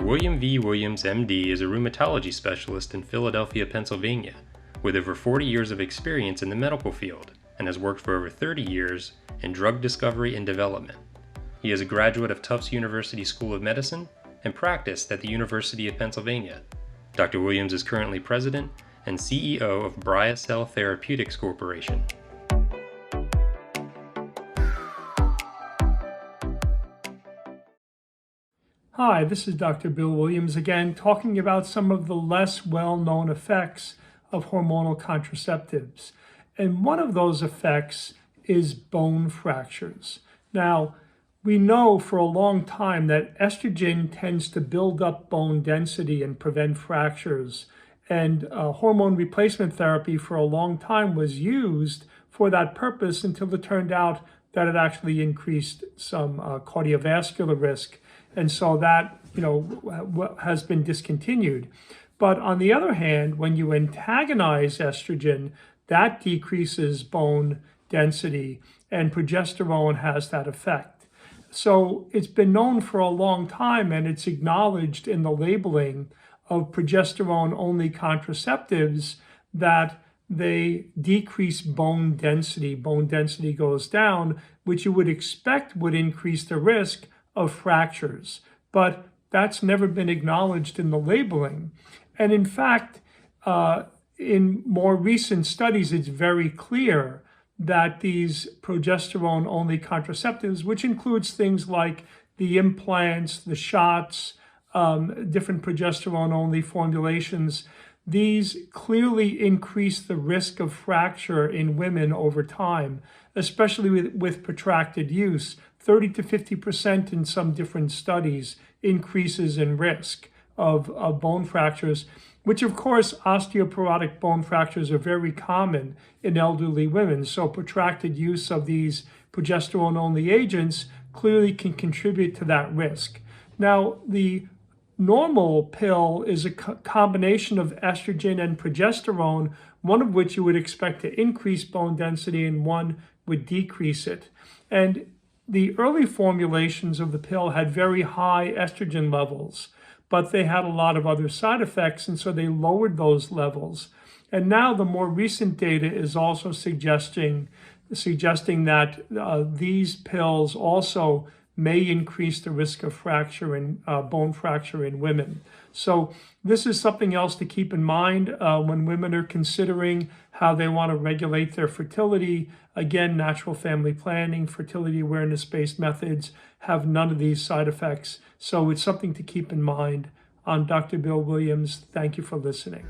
William V. Williams, MD, is a rheumatology specialist in Philadelphia, Pennsylvania, with over 40 years of experience in the medical field and has worked for over 30 years in drug discovery and development. He is a graduate of Tufts University School of Medicine and practiced at the University of Pennsylvania. Dr. Williams is currently president and CEO of BriaCell Therapeutics Corporation. Hi, this is Dr. Bill Williams again, talking about some of the less well-known effects of hormonal contraceptives. And one of those effects is bone fractures. Now, we know for a long time that estrogen tends to build up bone density and prevent fractures. And hormone replacement therapy for a long time was used for that purpose until it turned out that it actually increased some cardiovascular risk. And so that, has been discontinued. But on the other hand, when you antagonize estrogen, that decreases bone density, and progesterone has that effect. So it's been known for a long time, and it's acknowledged in the labeling of progesterone-only contraceptives that they decrease bone density. Bone density goes down, which you would expect would increase the risk of fractures, but that's never been acknowledged in the labeling. And in fact, in more recent studies, it's very clear that these progesterone-only contraceptives, which includes things like the implants, the shots, different progesterone-only formulations, these clearly increase the risk of fracture in women over time, especially with protracted use. 30 to 50% in some different studies increases in risk of bone fractures, which of course osteoporotic bone fractures are very common in elderly women. So protracted use of these progesterone-only agents clearly can contribute to that risk. Now, the normal pill is a combination of estrogen and progesterone, one of which you would expect to increase bone density and one would decrease it. And the early formulations of the pill had very high estrogen levels, but they had a lot of other side effects, and so they lowered those levels. And now the more recent data is also suggesting that these pills also may increase the risk of fracture and bone fracture in women. So this is something else to keep in mind when women are considering how they want to regulate their fertility. Again, natural family planning, fertility awareness-based methods have none of these side effects. So it's something to keep in mind. I'm Dr. Bill Williams. Thank you for listening.